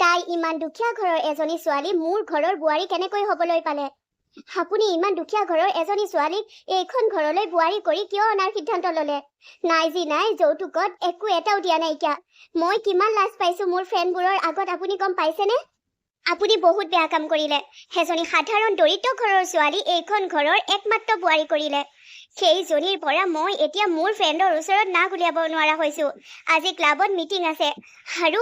তাই ইমান দুখীয়া ঘৰৰ এজনী ছোৱালী মোৰ ঘৰৰ বোৱাৰী কেনেকৈ হ'বলৈ পালে? আপুনি ইমান দুখীয়া ঘৰৰ এজনী ছোৱালীক এইখন ঘৰলৈ বোৱাৰী কৰি কিয় অনাৰ সিদ্ধান্ত ল'লে? নাই যি নাই, যৌতুকত একো এটাও দিয়া নাইকিয়া। মই কিমান লাজ পাইছো মোৰ ফ্ৰেণ্ডবোৰৰ আগত, আপুনি গম পাইছেনে? আপুনি বহুত বেয়া কাম কৰিলে। এজনী সাধাৰণ দৰিদ্ৰ ঘৰৰ ছোৱালী এইখন ঘৰৰ একমাত্ৰ বোৱাৰী কৰিলে। সেইজনীৰ পৰা মই এতিয়া মোৰ ফ্ৰেণ্ডৰ ওচৰত নাক উলিয়াব নোৱাৰা হৈছো। আজি ক্লাবত মিটিং আছে, আৰু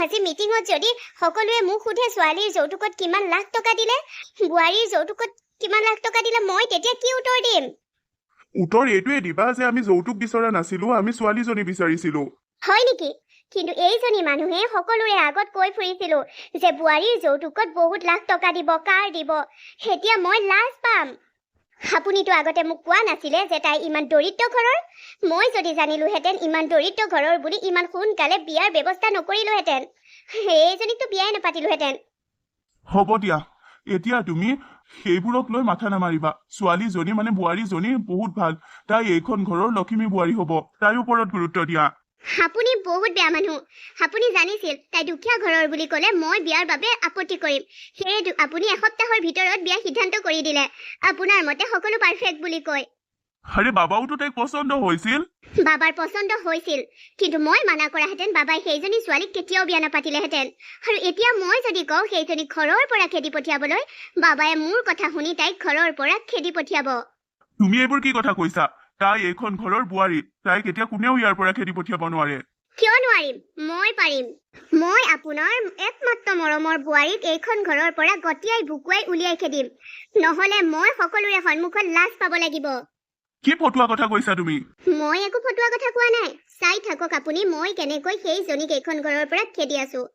আজি মিটিঙত যদি সকলোৱে মোক সোধে ছোৱালীৰ যৌতুকত কিমান লাখ টকা দিলে, বোৱাৰীৰ যৌতুকত কিমান লাখ টকা দিলে, মই তেতিয়া কি উত্তৰ দিম? উত্তৰ এইটোৱে দিবা যে আমি যৌতুক বিচৰা নাছিলো, আমি ছোৱালীজনী বিচাৰিছিলো। হয় নেকি? কিন্তু এইজনী মানুহে সকলোৰে আগত কৈ ফুৰিছিলো যে বোৱাৰীৰ যৌতুকত বহুত লাখ টকা দিব, কাৰ দিব। এতিয়া মই লাজ পাম। আপুনিতো আগতে মোক কোৱা নাছিলে যে তাই ইমান দৰিদ্ৰ ঘৰৰ। মই যদি জানিলোহেঁতেন ইমান দৰিদ্ৰ ঘৰৰ বুলি ইমান সোনকালে বিয়াৰ ব্যৱস্থা নকৰিলোহেঁতেন। এইজনীকতো বিয়াই নাপাতিলোহেঁতেন। হ'ব দিয়া, এতিয়া তুমি সেইবোৰক লৈ মাথা নামাৰিবা। ছোৱালীজনী মানে বোৱাৰীজনী বহুত ভাল, তাই এইখন ঘৰৰ লখিমী বোৱাৰী হ'ব। তাইৰ ওপৰত গুৰুত্ব দিয়া। আপুনি বহুত বেয়া মানুহ। আপুনি জানিছিল তাই দুখীয়া ঘৰৰ বুলি ক'লে মই বিয়াৰ বাবে আপত্তি কৰিম। সেয়ে আপুনি এসপ্তাহৰ ভিতৰত বিয়া সিদ্ধান্ত কৰি দিলে। আপোনাৰ মতে সকলো পাৰফেক্ট বুলি কয়। আৰে বাবাওতো তাইক পচন্দ হৈছিল। বাবাৰ পচন্দ হৈছিল, কিন্তু মই মানা কৰাহেঁতেন বাবাই সেইজনী ছোৱালীক কেতিয়াও বিয়া নাপাতিলেহেঁতেন। আৰু এতিয়া মই যদি কওঁ সেইজনী ঘৰৰ পৰা খেদি পঠিয়াবলৈ, বাবাই মোৰ কথা শুনি তাইক ঘৰৰ পৰা খেদি পঠিয়াব। তুমি এইবোৰ কি কথা কৈছা? তাই এইখন ঘৰৰ বোৱাৰী, তাইক এতিয়া কোনেও ইয়াৰ পৰা খেদি পঠিয়াব নোৱাৰে। কিয় নোৱাৰিম? মই পাৰিম। মই আপোনাৰ একমাত্ৰ মৰমৰ বোৱাৰীক এইখন ঘৰৰ পৰা গটিয়াই বুকুৱাই উলিয়াই খেদিম। নহলে মই সকলোৰে সন্মুখত লাজ পাব লাগিব। কি ফটুৱা কথা কৈছা তুমি? মই একো ফটুৱা কথা কোৱা নাই। চাই থাকক আপুনি মই কেনেকৈ সেইজনীক এইখন ঘৰৰ পৰা খেদি আছো।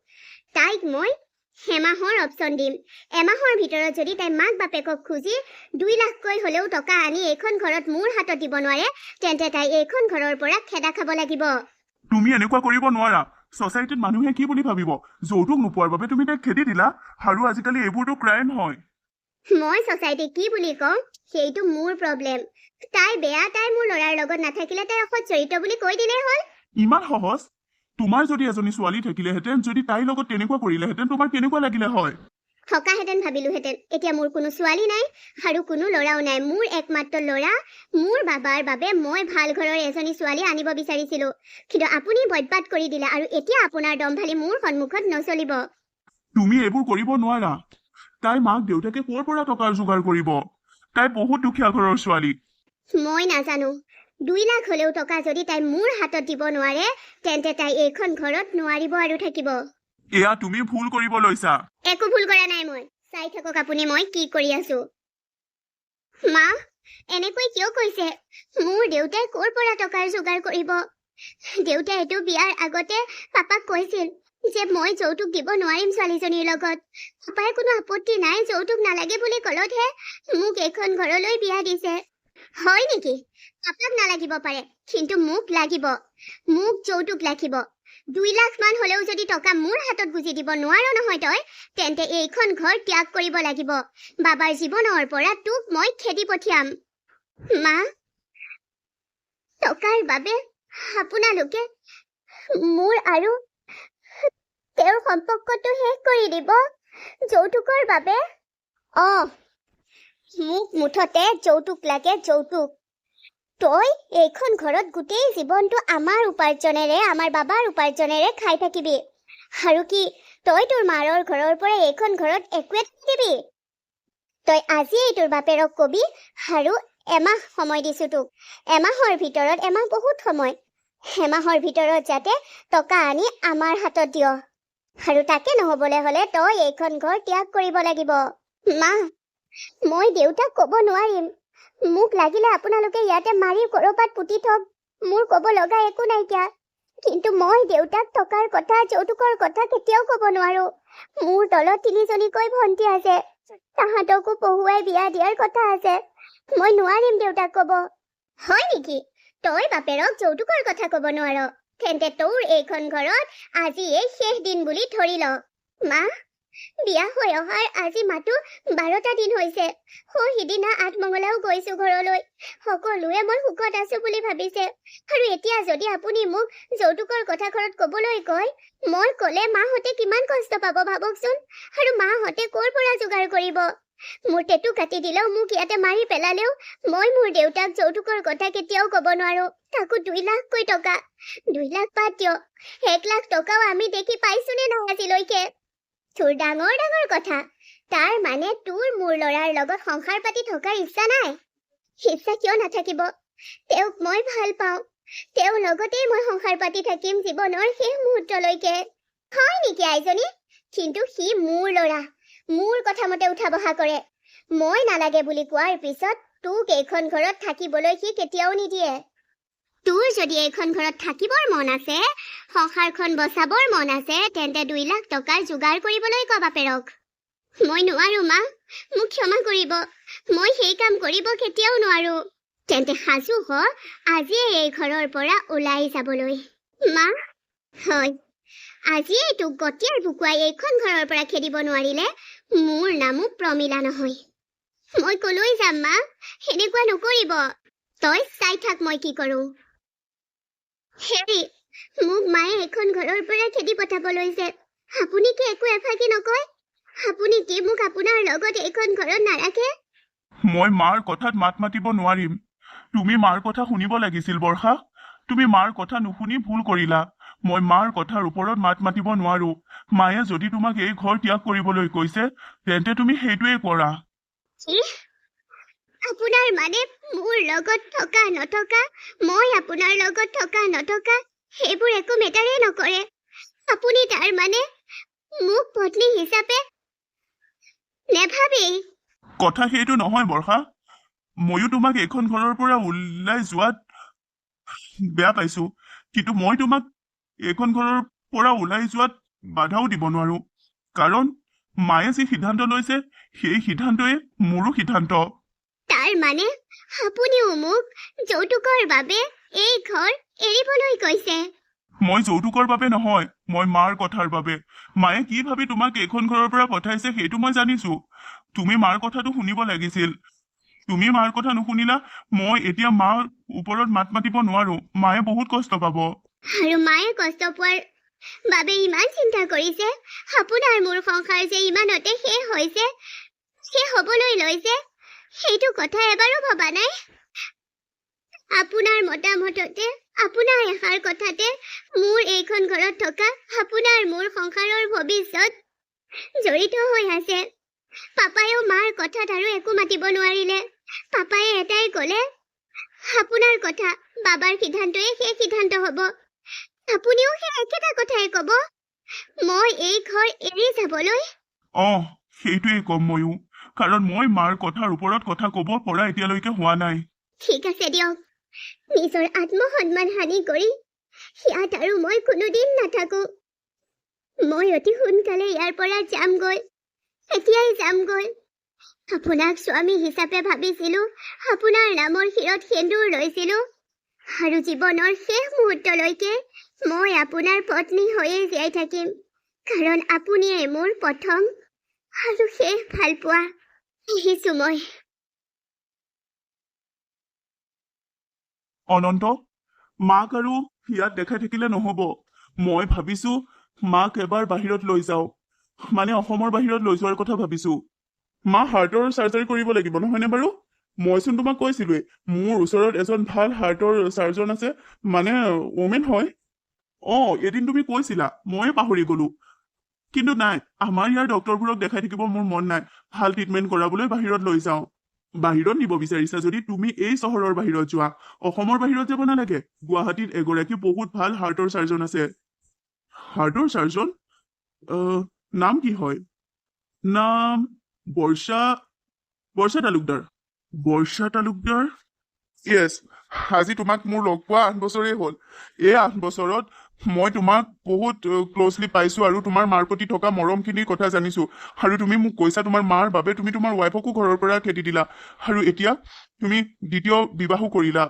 তাইক মই এমাহৰ অপচন দিম। এমাহৰ ভিতৰত যদি তাই মাক বাপেকক খুজি 2 লাখকৈ হলেও টকা আনি এইখন ঘৰত মোৰ হাতত দিব নোৱাৰে, তেন্তে তাই এইখন ঘৰৰ পৰা খেদা খাব লাগিব। তুমি এনেকুৱা কৰিব নোৱাৰা। ছচাইটিত মানুহে কি বুলি ভাবিব? যৌতুক নোপোৱাৰ বাবে তুমি তাইক খেদি দিলা, আৰু আজিকালি এইবোৰতো ক্ৰাইম হয়। মই ছচাইটিক কি বুলি কওঁ সেইটো মোৰ প্ৰব্লেম। তাই বেয়া, তাই মোৰ ল'ৰাৰ লগত নাথাকিলে তাই অসৎ চৰিত্ৰ বুলি কৈ দিলেই হ'ল। ইমান সহজ? তোমাৰ যদি এজনী ছোৱালী থাকিলেহেঁতেন, যদি তাইৰ লগত তেনেকুৱা কৰিলেহেঁতেন, তোমাৰ কেনেকুৱা লাগিলে হয়? থকাহেঁতেন ভাবিলোহেঁতেন। এতিয়া মোৰ কোনো ছোৱালী নাই আৰু কোনো ল'ৰাও নাই। মোৰ একমাত্ৰ ল'ৰা। মোৰ বাবাৰ বাবে মই ভাল ঘৰৰ এজনী ছোৱালী আনিব বিচাৰিছিলো, কিন্তু আপুনি বৰবাদ কৰি দিলে, আৰু এতিয়া আপোনাৰ দম্ভালি মোৰ সন্মুখত নচলিব। তুমি এইবোৰ কৰিব নোৱাৰা। তাই মাক দেউতাকে ক'ৰ পৰা টকাৰ যোগাৰ কৰিব? তাই বহুত দুখীয়া ঘৰৰ ছোৱালী। মই নাজানো। 2 লাখ হলেও টকা যদি তাই মোৰ হাতত দিব নোৱাৰে, তেন্তে তাই এইখন ঘৰত নোৱাৰিব আৰু থাকিব। এয়া তুমি ভুল কৰিব লৈছা। একো ভুল কৰা নাই মই। চাই থাকক আপুনি মই কি কৰি আছো। মা, এনেকৈ কিয় কৈছে? মোৰ দেউতাই ক'ৰ পৰা টকাৰ যোগাৰ কৰিব? দেউতাইতো বিয়াৰ আগতে পাপাক কৈছিল যে মই যৌতুক দিব নোৱাৰিম ছোৱালীজনীৰ লগত। পাপাই কোনো আপত্তি নাই, যৌতুক নালাগে বুলি ক'লতহে মোক এইখন ঘৰলৈ বিয়া দিছে। হয় নেকি? পাপাক নালাগিব পাৰে, কিন্তু মোক লাগিব। মোক যৌতুক লাগিব। 2 লাখ মান হলেও যদি টকা মোৰ হাতত গুজি দিব নোৱাৰ নহয় তই, তেন্তে এইখন ঘৰ ত্যাগ কৰিব লাগিব। বাবাৰ জীৱনৰ পৰা তোক মই খেদি পঠিয়াম। মা, টকাৰ বাবে আপোনালোকে মোৰ আৰু তেওঁৰ সম্পৰ্কটো শেষ কৰি দিব? যৌতুকৰ বাবে? মোক মুঠতে যৌতুক লাগে, যৌতুক। তই এইখন ঘৰত গোটেই জীৱনটো আমাৰ উপাৰ্জনেৰে, আমাৰ বাবাৰ উপাৰ্জনেৰে খাই থাকিবি। আৰু কি তই তোৰ মাৰৰ ঘৰৰ পৰা এইখন ঘৰত একোৱে দিবি? তই আজিয়েই তোৰ বাপেৰক কবি, আৰু এমাহ সময় দিছো তোক। এমাহৰ ভিতৰত, এমাহ বহুত সময়, এমাহৰ ভিতৰত যাতে টকা আনি আমাৰ হাতত দিয়। আৰু তাকে নহবলে হলে তই এইখন ঘৰ ত্যাগ কৰিব লাগিব। মা, মই দেউতাক ক'ব নোৱাৰিম। মোক লাগিলে আপোনালোকে ইয়াতে মাৰি কৰবাত পুতি থক, মোৰ ক'ব লগা একো নাইকিয়া। কিন্তু মই দেউতাক টকাৰ কথা, যৌতুকৰ কথা কেতিয়াও ক'ব নোৱাৰো। মোৰ তলত 3জনীকৈ ভণ্টি আছে, তাহাঁতকো পঢ়ুৱাই বিয়া দিয়াৰ কথা আছে। মই নোৱাৰিম দেউতাক ক'ব। হয় নেকি? তই বাপেৰক যৌতুকৰ কথা ক'ব নোৱাৰ? তেন্তে তোৰ এইখন ঘৰত আজি এই শেষ দিন বুলি ধৰি ল। মা, বিয়া হৈ অহাৰ আজি মাতো 12টা দিন হৈছে। সিদিনা আঠমঙলাও গৈছো ঘৰলৈ। সকলোৱে মই সুখত আছো বুলি ভাবিছে। আৰু এতিয়া যদি আপুনি মোক যৌতুকৰ কথা ঘৰত কবলৈ কয়, মই কলে মাহঁতে কিমান কষ্ট পাব ভাবকচোন। আৰু মাহঁতে ক'ৰ পৰা যোগাৰ কৰিব? মোৰ টেটু কাটি দিলেও, মোক ইয়াতে মাৰি পেলালেও মই মোৰ দেউতাক যৌতুকৰ কথা কেতিয়াও ক'ব নোৱাৰো। তাকো 2 লাখকৈ টকা। 2 লাখ বাদ দিয়ক, 1 লাখ টকাও আমি দেখি পাইছোনে নাই আজিলৈকে? তোৰ ডাঙৰ ডাঙৰ কথা। তাৰ মানে তোৰ মোৰ ল'ৰাৰ লগত সংসাৰ পাতি থকাৰ ইচ্ছা নাই? ইচ্ছা কিয় নাথাকিব? তেওঁক মই ভাল পাওঁ। তেওঁৰ লগতেই মই সংসাৰ পাতি থাকিম জীৱনৰ শেষ মুহূৰ্তলৈকে। হয় নেকি আইজনী? কিন্তু সি মোৰ ল'ৰা, মোৰ কথা মতে উঠা বহা কৰে। মই নালাগে বুলি কোৱাৰ পিছত তোক এইখন ঘৰত থাকিবলৈ সি কেতিয়াও নিদিয়ে। তোৰ যদি এইখন ঘৰত থাকিবৰ মন আছে, সংসাৰখন বচাবৰ মন আছে, তেন্তে 2 লাখ টকাৰ যোগাৰ কৰিবলৈ ক বাপেৰক। মই নোৱাৰো মা, মোক ক্ষমা কৰিব। মই সেই কাম কৰিব কেতিয়াও নোৱাৰো। তেন্তে সাজু হ আজিয়ে এই ঘৰৰ পৰা ওলাই যাবলৈ। মা, হয়, আজিয়ে তোক গতিয়াই বুকুৱাই এইখন ঘৰৰ পৰা খেদিব নোৱাৰিলে মোৰ নামো প্ৰমিলা নহয়। মই কলৈ যাম মা? সেনেকুৱা নকৰিব। তই চাই থাক মই কি কৰো। হেৰি, মোক মায়ে এখন ঘৰৰ পৰা খেদি পঠাব লৈছে। আপুনি কি একো এফাকি নকয়? আপুনি কি মোক আপোনাৰ লগত এইখন ঘৰত নাৰাখে? মই মাৰ কথাত মাত মাতিব নোৱাৰিম। তুমি মাৰ কথা শুনিব লাগিছিল বৰ্ষা। তুমি মাৰ কথা নুশুনি ভুল কৰিলা। মই মাৰ কথাৰ ওপৰত মাত মাতিব নোৱাৰো। মায়ে যদি তোমাক এই ঘৰ ত্যাগ কৰিবলৈ কৈছে, তেন্তে তুমি সেইটোৱে কৰা। কি? আপোনাৰ মানে মোৰ লগত থকা নথকা, মই আপোনাৰ লগত থকা নথকা, সেইবোৰ একো মেটাৰে নকৰে। আপুনি তাৰ মানে মোক পত্নী হিচাপে নেভাবেই? কথা সেইটো নহয় বৰ্ষা। ময়ো তোমাক এইখন ঘৰৰ পৰা ওলাই যোৱাত বেয়া পাইছো, কিন্তু মই তোমাক এইখন ঘৰৰ পৰা ওলাই যোৱাত বাধাও দিব নোৱাৰো। কাৰণ মায়ে যি সিদ্ধান্ত লৈছে, সেই সিদ্ধান্তই মোৰো সিদ্ধান্ত। তাৰ মানে আপুনিও মোক যৌতুকৰ বাবে এই ঘৰ এৰিবলৈ কৈছে? মই যৌতুকৰ বাবে নহয়, মই মাৰ কথাৰ বাবে। মায়ে কি ভাবি তোমাক এইখন ঘৰৰ পৰা পঠাইছে সেইটো মই জানিছো। তুমি মাৰ কথাটো শুনিব লাগিছিল। তুমি মাৰ কথা নুশুনিলা। মই এতিয়া মাৰ ওপৰত মাত মাতিব নোৱাৰো। মায়ে বহুত কষ্ট পাব। আৰু মায়ে কষ্ট পোৱাৰ বাবে ইমান চিন্তা কৰিছে। আপোনাৰ মোৰ সংসাৰ যে ইমানতে শেষ হৈছে, শেষ হবলৈ লৈছে, সেইটো কথা এবাৰো ভবা নাই? আপোনাৰ মতামততে, আপোনাৰ এষাৰ কথাতে মোৰ এইখন ঘৰত থকা আপোনাৰ মোৰ সংসাৰৰ ভৱিষ্যত জড়িত হৈ আছে। পাপায়েও মাৰ কথাত আৰু একো মাতিব নোৱাৰিলে। পাপায়ে এটাই ক'লে, আপোনাৰ কথা, বাবাৰ সিদ্ধান্তই সেই সিদ্ধান্ত হ'ব। আপুনিও সেই একেটা কথাই ক'ব? মই এই ঘৰ এৰি যাবলৈ? সেইটোৱে কম ময়ো। কাৰণ মই মাৰ কথাৰ ওপৰত কথা ক'ব পৰা এতিয়ালৈকে হোৱা নাই। ঠিক আছে দিয়ক। নিজৰ আত্মসন্মান হানি কৰি ইয়াত আৰু মই কোনোদিন নাথাকো। মই অতি সোনকালে ইয়াৰ পৰা যামগৈ। এতিয়াই যামগৈ। আপোনাক স্বামী হিচাপে ভাবিছিলো, আপোনাৰ নামৰ শিৰত সেন্দুৰ লৈছিলো, আৰু জীৱনৰ শেষ মুহূৰ্তলৈকে মই আপোনাৰ পত্নী হৈয়ে জীয়াই থাকিম। কাৰণ আপুনিয়ে মোৰ প্ৰথম আৰু শেষ ভালপোৱা। আহিছো মই। অনন্ত, মাক আৰু ইয়াত দেখাই থাকিলে নহব। মই ভাবিছো মাক এবাৰ বাহিৰত লৈ যাওঁ, মানে অসমৰ বাহিৰত লৈ যোৱাৰ কথা ভাবিছো। মা হাৰ্টৰ চাৰ্জাৰী কৰিব লাগিব নহয়নে বাৰু? মইচোন তোমাক কৈছিলোৱে, মোৰ ওচৰত এজন ভাল হাৰ্টৰ চাৰ্জন আছে, মানে ওমেন হয়। এদিন তুমি কৈছিলা, ময়ে পাহৰি গলো। কিন্তু নাই, আমাৰ ইয়াৰ ডক্টৰবোৰক দেখাই থাকিব মোৰ মন নাই। ভাল ট্ৰিটমেণ্ট কৰাবলৈ বাহিৰত লৈ যাওঁ। বাহিৰত নিব বিচাৰিছা যদি তুমি এই চহৰৰ বাহিৰত যোৱা, অসমৰ বাহিৰত যাব নালাগে। গুৱাহাটীত এগৰাকী বহুত ভাল হাৰ্টৰ চাৰ্জন আছে। হাৰ্টৰ চাৰ্জন? নাম কি হয়? নাম বৰ্ষা তালুকদাৰ। বৰ্ষা তালুকদাৰ? য়েছ। আজি তোমাক মোৰ লগ পোৱা 8 বছৰেই হ'ল। এই 8 বছৰত মই তোমাক বহুত ক্লজলি পাইছো আৰু তোমাৰ মাৰ প্ৰতি থকা মৰমখিনিৰ কথা জানিছো। আৰু তুমি মোক কৈছা তোমাৰ মাৰ বাবে তুমি তোমাৰ ৱাইফকো ঘৰৰ পৰা খেদি দিলা, আৰু এতিয়া তুমি দ্বিতীয় বিবাহো কৰিলা।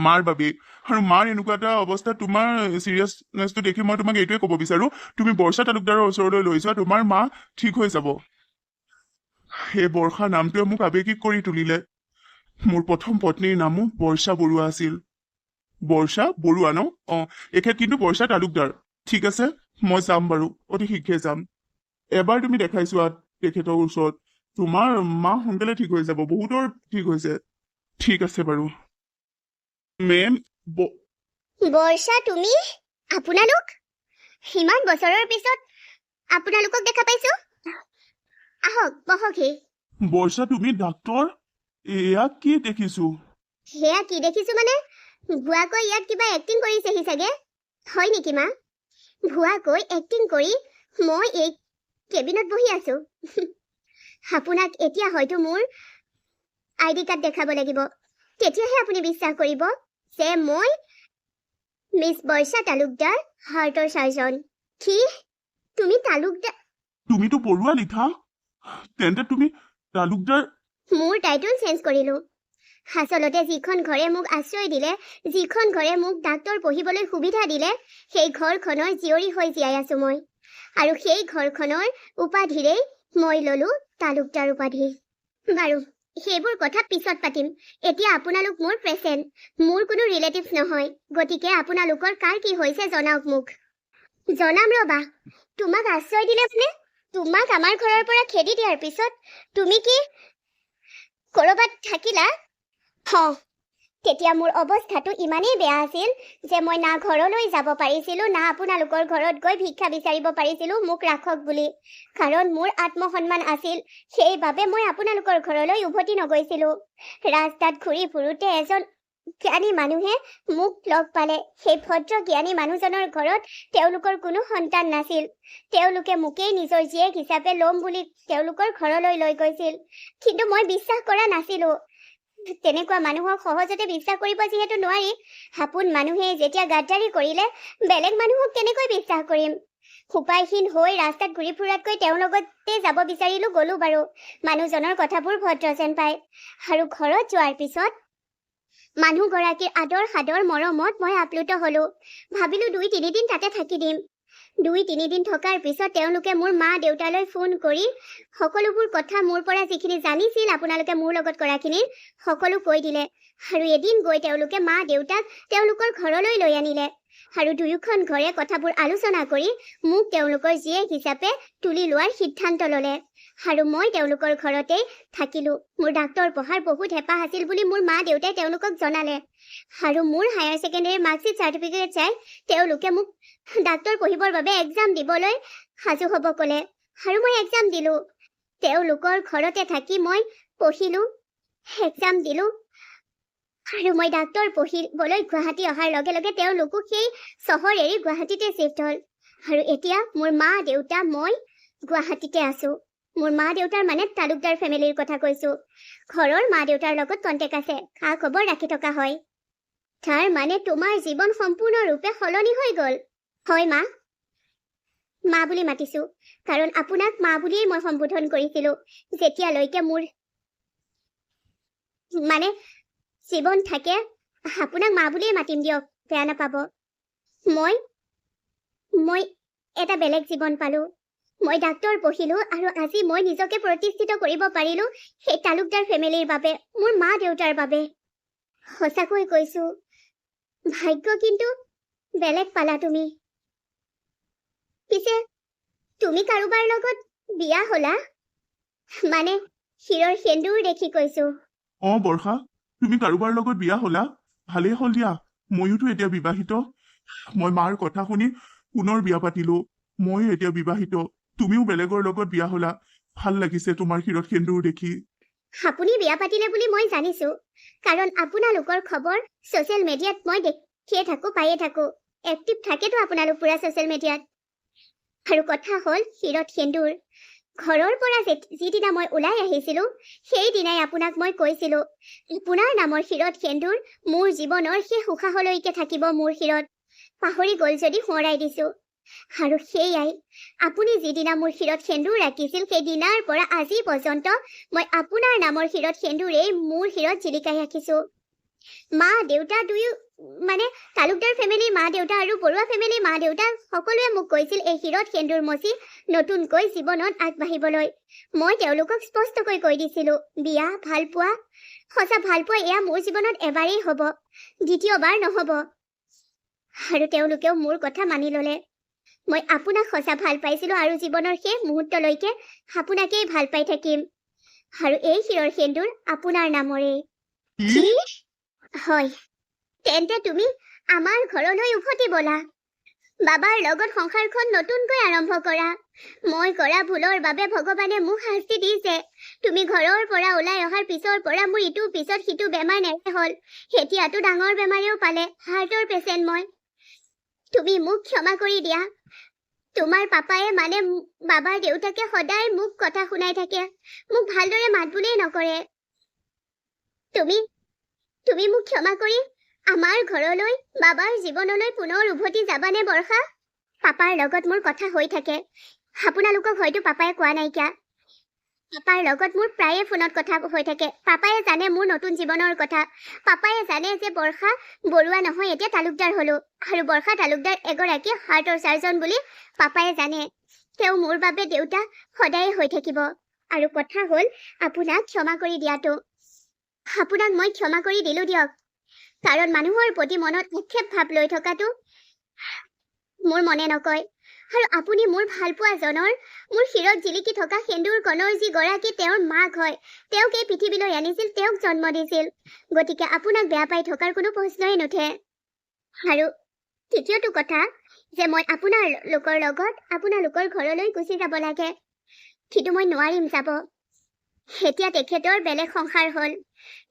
মাৰ বাবে আৰু মাৰ এনেকুৱা এটা অৱস্থা তোমাৰ চিৰিয়াছনেছটো দেখি মই তোমাক এইটোৱে ক'ব বিচাৰো তুমি বৰ্ষা তালুকদাৰৰ ওচৰলৈ লৈ যোৱা তোমাৰ মা ঠিক হৈ যাব এই বৰ্ষা নামটোৱে মোক আৱেগিক কৰি তুলিলে মোৰ প্ৰথম পত্নীৰ নামো বৰ্ষা বৰুৱা আছিল বৰ্ষা বৰুৱা ন এখেত কিন্তু বৰ্ষা তালুকদাৰ ঠিক আছে মই যাম বাৰু অতি শীঘ্ৰে যাম এবাৰ তুমি দেখাই চোৱা তেখেতৰ ওচৰত তোমাৰ মা সোনকালে ঠিক হৈ যাব বহুতৰ ঠিক হৈছে ঠিক আছে বাৰু মেম বৰ্ষা তুমি আপোনালোক ইমান বছৰৰ পিছত আপোনালোকক দেখা পাইছো আহক বহকহি বৰ্ষা তুমি ডাক্তৰ এয়া কি দেখিছো সেয়া কি দেখিছো মানে ভুৱাকৈ ইয়াত কিবা এক্টিং কৰিছেহি চাগে হয় নেকি মা ভুৱাকৈ এক্টিং কৰি মই এই কেবিনত বহি আছো আপোনাক এতিয়া হয়তো মোৰ আইডি কাৰ্ড দেখাব লাগিব তেতিয়াহে আপুনি বিশ্বাস কৰিব যে মই মিছ বৰ্ষা তালুকদাৰ হাৰ্টৰ চাৰ্জন কি তুমি তালুকদাৰ তুমিতো বৰুৱা লিখা তেন্তে তুমি তালুকদাৰ মোৰ টাইটেল চেঞ্জ কৰিলো আচলতে যিখন ঘৰে মোক আশ্ৰয় দিলে যিখন ঘৰে মোক ডাক্তৰ পঢ়িবলৈ সুবিধা দিলে সেই ঘৰখনৰ জীয়ৰী হৈ জীয়াই আছো মই আৰু সেই ঘৰখনৰ উপাধিৰেই মই ললো তালুকদাৰ উপাধি বাৰু সেইবোৰ কথা পিছত পাতিম এতিয়া আপোনালোক মোৰ পেচেণ্ট মোৰ কোনো ৰিলেটিভছ নহয় গতিকে আপোনালোকৰ কাৰ কি হৈছে জনাওক মোক জনাম ৰবা তোমাক আশ্ৰয় দিলে মানে তোমাক আমাৰ ঘৰৰ পৰা খেদি দিয়াৰ পিছত তুমি কি কৰবাত থাকিলা তেতিয়া মোৰ অৱস্থাটো ইমানেই বেয়া আছিল যে মই না ঘৰলৈ যাব পাৰিছিলো না আপোনালোকৰ ঘৰত গৈ ভিক্ষা বিচাৰিব পাৰিছিলো মোক ৰাখক বুলি কাৰণ মোৰ আত্মসন্মান আছিল সেইবাবে মই আপোনালোকৰ ঘৰলৈ উভতি নগৈছিলো ৰাস্তাত ঘূৰি ফুৰোতে এজন জ্ঞানী মানুহে মোক লগ পালে সেই ভদ্ৰ জ্ঞানী মানুহজনৰ ঘৰত তেওঁলোকৰ কোনো সন্তান নাছিল তেওঁলোকে মোকেই নিজৰ জীয়েক হিচাপে ল'ম বুলি তেওঁলোকৰ ঘৰলৈ লৈ গৈছিল কিন্তু মই বিশ্বাস কৰা নাছিলো তেনেকুৱা মানুহক সহজতে বিশ্বাস কৰিব যিহেতু নোৱাৰি হাপোন মানুহে যেতিয়া গাদ্দাৰী কৰিলে বেলেগ মানুহক কেনেকৈ বিশ্বাস কৰিম উপায়হীন হৈ ৰাস্তাত ঘূৰি ফুৰাতকৈ তেওঁৰ লগতে যাব বিচাৰিলো গলো বাৰু মানুহজনৰ কথাবোৰ ভদ্ৰ যেন পায় আৰু ঘৰত যোৱাৰ পিছত মানুহগৰাকীৰ আদৰ সাদৰ মৰমত মই আপ্লুত হলো ভাবিলো 2-3 দিন তাতে থাকি দিম 2-3 দিন থকাৰ পিছত তেওঁলোকে মোৰ মা দেউতালৈ ফোন কৰি সকলোবোৰ কথা মোৰ পৰা যিখিনি জানিছিল আপোনালোকে মোৰ লগত কৰাখিনি সকলো কৈ দিলে আৰু এদিন গৈ তেওঁলোকে মা দেউতাক তেওঁলোকৰ ঘৰলৈ লৈ আনিলে আৰু দুয়োখন ঘৰে কথাবোৰ আলোচনা কৰি মোক তেওঁলোকৰ জীয়েক হিচাপে তুলি লোৱাৰ সিদ্ধান্ত ল'লে আৰু মই তেওঁলোকৰ ঘৰতেই থাকিলো মোৰ ডাক্তৰ পঢ়াৰ বহুত হেঁপাহ আছিল বুলি মোৰ মা দেউতাই তেওঁলোকক জনালে আৰু মোৰ হায়াৰ ছেকেণ্ডেৰী মাৰ্কশ্বিট চাৰ্টিফিকেট চাই তেওঁলোকে মোক ডাক্তৰ পঢ়িবৰ বাবে এক্সাম দিবলৈ সাজু হ'ব ক'লে আৰু মই এক্সাম দিলো তেওঁলোকৰ ঘৰতে থাকি মই পঢ়িলো এক্সাম দিলো আৰু মই ডাক্তৰ পঢ়িবলৈ গুৱাহাটী অহাৰ লগে লগে তেওঁলোকো সেই চহৰ এৰি গুৱাহাটীতে চিফ্ট হ'ল আৰু এতিয়া মোৰ মা দেউতা মই গুৱাহাটীতে আছো মোৰ মা দেউতাৰ মানে তালুকদাৰ ফেমিলিৰ কথা কৈছো ঘৰৰ মা দেউতাৰ লগত কণ্টেক্ট আছে খা খবৰ ৰাখি থকা হয় তাৰ মানে তোমাৰ জীৱন সম্পূৰ্ণৰূপে সলনি হৈ গ'ল হয় মা মা বুলি মাতিছো কাৰণ আপোনাক মা বুলিয়েই মই সম্বোধন কৰিছিলো যেতিয়ালৈকে মোৰ মানে জীৱন থাকে আপোনাক মা বুলিয়েই মাতিম দিয়ক বেয়া নাপাব মই এটা বেলেগ জীৱন পালো মই ডাক্তৰ পঢ়িলো আৰু আজি মই নিজকে প্ৰতিষ্ঠিত কৰিব পাৰিলো সেই তালুকদাৰ ফেমিলিৰ বাবে মোৰ মা দেউতাৰ বাবে সঁচাকৈ কৈছো ভাগ্য কিন্তু বেলেগ পালা তুমি পিছে তুমি কাৰোবাৰ লগত বিয়া হলা মানে শিৰৰ সেন্দুৰ দেখি কৈছো বৰ্ষা তুমি কাৰোবাৰ লগত বিয়া হলা ভালেই হ'ল দিয়া ময়োতো এতিয়া বিবাহিত মই মাৰ কথা শুনি পুনৰ বিয়া পাতিলো ময়ো এতিয়া বিবাহিত তুমিও বেলেগৰ লগত বিয়া হলা ভাল লাগিছে তোমাৰ শিৰত সেন্দুৰ দেখি আপুনি বিয়া পাতিলে বুলি মই জানিছো কাৰণ আপোনালোকৰ খবৰ ছ'চিয়েল মিডিয়াত মই দেখিয়ে থাকো পায়ে থাকো এক্টিভ থাকেতো আপোনালোক পুৰা ছ'চিয়েল মিডিয়াত আৰু কথা হ'ল শিৰত সেন্দুৰ ঘৰৰ পৰা যিদিনা মই ওলাই আহিছিলো সেইদিনাই আপোনাক মই কৈছিলো আপোনাৰ নামৰ শিৰত সেন্দুৰ মোৰ জীৱনৰ সেই উশাহলৈকে থাকিব মোৰ শিৰত পাহৰি গ'ল যদি সোঁৱৰাই দিছো আৰু সেয়াই আপুনি যিদিনা মোৰ শিৰত সেন্দুৰ ৰাখিছিল সেইদিনাৰ পৰা আজি পৰ্যন্ত মই আপোনাৰ নামৰ শিৰত সেন্দুৰেই মোৰ শিৰত জিলিকাই ৰাখিছো মা দেউতা দুয়ো মানে তালুকদাৰ ফেমিলিৰ মা দেউতা আৰু বৰুৱা ফেমিলিৰ মা দেউতা সকলোৱে মোক কৈছিল এই শিৰত সেন্দুৰ মচি নতুনকৈ জীৱনত আগবাঢ়িবলৈ। মই তেওঁলোকক স্পষ্টকৈ কৈ দিছিলো, বিয়া ভালপোৱা সঁচা ভালপোৱা এয়া মোৰ জীৱনত এবাৰেই হ'ব, দ্বিতীয়বাৰ নহ'ব। আৰু তেওঁলোকেও মোৰ কথা মানি ল'লে। মই আপোনাক সঁচা ভাল পাইছিলো আৰু জীৱনৰ শেষ মুহূৰ্তলৈকে আপোনাকেই ভাল পাই থাকিম। আৰু এই শিৰৰ সেন্দুৰ আপোনাৰ নামৰে। কি? হয়, তেন্তে তুমি আমাৰ ঘৰলৈ উভতি বলা। বাবাৰ লগত সংসাৰখন নতুনকৈ আৰম্ভ কৰা। মই কৰা ভুলৰ বাবে ভগৱানে মোক শাস্তি দিছে। তুমি ঘৰৰ পৰা ওলাই অহাৰ পিছৰ পৰা মোৰ ইটোৰ পিছত সিটো বেমাৰ নেৰে হ'ল। এতিয়াতো ডাঙৰ বেমাৰেও পালে, হাৰ্টৰ পেচেণ্ট মই। তুমি মোক ক্ষমা কৰি দিয়া। তোমাৰ পাপায়ে মানে বাবাৰ দেউতাকে সদায় মোক কথা শুনাই থাকে, মোক ভালদৰে মাত বোলেই নকৰে। তুমি মোক ক্ষমা কৰি আমাৰ ঘৰলৈ বাবাৰ জীৱনলৈ পুনৰ উভতি যাবানে বৰ্ষা? পাপাৰ লগত মোৰ কথা হৈ থাকে। আপোনালোকক হয়তো পাপায়ে কোৱা নাইকিয়া। পাপাৰ লগত মোৰ প্ৰায়ে ফোনত কথা হৈ থাকে। পাপায়ে জানে মোৰ নতুন জীৱনৰ কথা। পাপায়ে জানে যে বৰ্ষা বৰুৱা নহয়, এতিয়া তালুকদাৰ হলো। আৰু বৰ্ষা তালুকদাৰ এগৰাকী হাৰ্টৰ চাৰ্জন বুলি পাপায়ে জানে। তেওঁ মোৰ বাবে দেউতা সদায়ে হৈ থাকিব। আৰু কথা হ'ল আপোনাক ক্ষমা কৰি দিয়াটো। আপোনাক মই ক্ষমা কৰি দিলো দিয়ক। কাৰণ মানুহৰ প্ৰতি মনত আক্ষেপ ভাৱ লৈ থকাটো মোৰ মনে নকয়। আৰু আপুনি মোৰ ভালপোৱাজনৰ মোৰ শিৰত জিলিকি থকা সেন্দুৰ কণৰ যি গৰাকী তেওঁৰ মাক হয়, তেওঁক এই পৃথিৱীলৈ আনিছিল, তেওঁক জন্ম দিছিল। গতিকে আপোনাক বেয়া পাই থকাৰ কোনো প্ৰশ্নই নুঠে। আৰু তৃতীয়টো কথা যে মই আপোনালোকৰ লগত আপোনালোকৰ ঘৰলৈ গুচি যাব লাগে, কিন্তু মই নোৱাৰিম যাব। এতিয়া তেখেতৰ বেলেগ সংসাৰ হ'ল।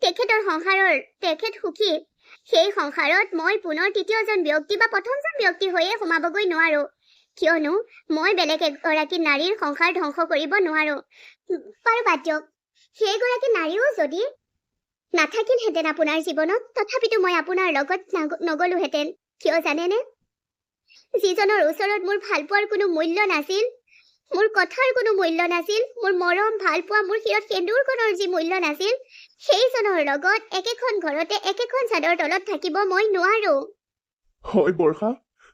তেখেতৰ সংসাৰৰ তেখেত সুখী। সেই সংসাৰত মই পুনৰ তৃতীয়জন ব্যক্তি বা প্ৰথমজন ব্যক্তি হৈয়ে সোমাবগৈ নোৱাৰো, কিয়নো মই বেলেগ এগৰাকী নাৰীৰ সংসাৰ ধ্বংস কৰিব নোৱাৰো। বাৰু বাদ দিয়ক, সেইগৰাকী নাৰীও যদি নাথাকিলহেঁতেন আপোনাৰ জীৱনত, তথাপিতো মই আপোনাৰ লগত নগলোহেঁতেন। কিয় জানেনে? যিজনৰ ওচৰত মোৰ ভালপোৱাৰ কোনো মূল্য নাছিল, মোৰ কথাৰ কোনো মূল্য নাছিল, মোৰ মৰম ভালপোৱা মোৰ শিৰত সেন্দুৰকণৰ যি মূল্য নাছিল, সেইজনৰ লগত একেখন ঘৰতে একেখন চাদৰ তলত থাকিব মই নোৱাৰো। হয় বৰ্ষা,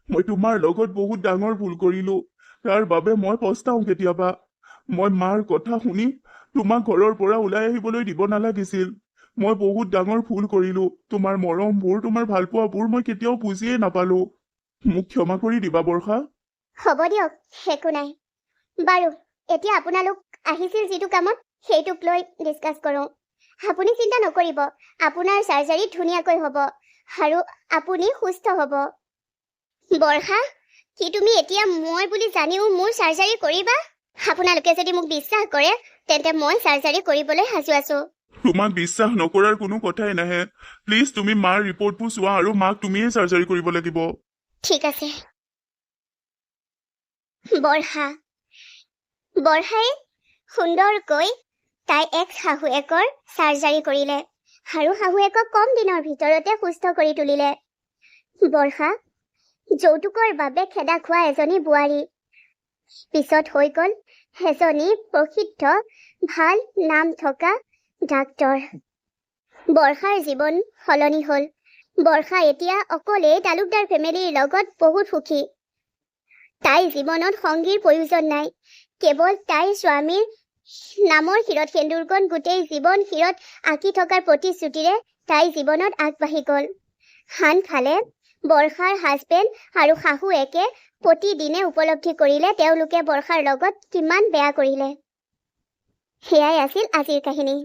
মই তোমাৰ লগত বহুত ডাঙৰ ভুল কৰিলো। তাৰ বাবে মই পস্তাও কেতিয়াবা। মই মাৰ কথা শুনি তোমাক ঘৰৰ পৰা ওলাই আহিবলৈ দিব নালাগিছিল। মই বহুত ডাঙৰ ভুল কৰিলো। তোমাৰ মৰমবোৰ, তোমাৰ ভালপোৱাবোৰ মই কেতিয়াও বুজিয়ে নাপালো। মোক ক্ষমা কৰি দিবা বৰ্ষা। হ'ব দিয়ক, একো নাই। বাৰু এতিয়া আপোনালোক আহিছিল যিটো কামত, সেইটোক লৈ ডিছকাছ কৰোঁ। আপুনি চিন্তা নকৰিব, আপোনাৰ চাৰ্জাৰী ধুনীয়াকৈ হ'ব আৰু আপুনি সুস্থ হ'ব। বৰ্ষা, কি তুমি এতিয়া মই বুলি জানিও মোৰ চাৰ্জাৰী কৰিবা? আপোনালোকে যদি মোক বিশ্বাস কৰে তেন্তে মই চাৰ্জাৰী কৰিবলৈ সাজু আছো। তোমাক বিশ্বাস নকৰাৰ কোনো কথাই নাহে। প্লিজ তুমি মাৰ ৰিপৰ্টবোৰ চোৱা আৰু মাক তুমিয়ে চাৰ্জাৰী কৰিব লাগিব। ঠিক আছে। বৰ্ষাই সুন্দৰকৈ তাই এক শাহুৱেকৰ চাৰ্জাৰী কৰিলে আৰু শাহুৱেকক কম দিনৰ ভিতৰতে সুস্থ কৰি তুলিলে। বৰ্ষা যৌতুকৰ বাবে খেদা খোৱা এজনী বোৱাৰী পিছত হৈ গ'ল এজনী প্ৰসিদ্ধ ভাল নাম থকা ডাক্তৰ। বৰ্ষাৰ জীৱন সলনি হ'ল। বৰ্ষা এতিয়া অকলেই তালুকদাৰ ফেমিলিৰ লগত বহুত সুখী। তাই জীৱনত সংগীৰ প্ৰয়োজন নাই, কেৱল তাইৰ স্বামীৰ নামৰ শিৰত সেন্দুৰকণ গোটেই জীৱন শিৰত আঁকি থকাৰ প্ৰতিশ্ৰুতিৰে তাই জীৱনত আগবাঢ়ি গ'ল। আনফালে বৰ্ষাৰ হাজবেণ্ড আৰু শাহুৱেকে প্ৰতিদিনে উপলব্ধি কৰিলে তেওঁলোকে বৰ্ষাৰ লগত কিমান বেয়া কৰিলে। সেয়াই আছিল আজিৰ কাহিনী।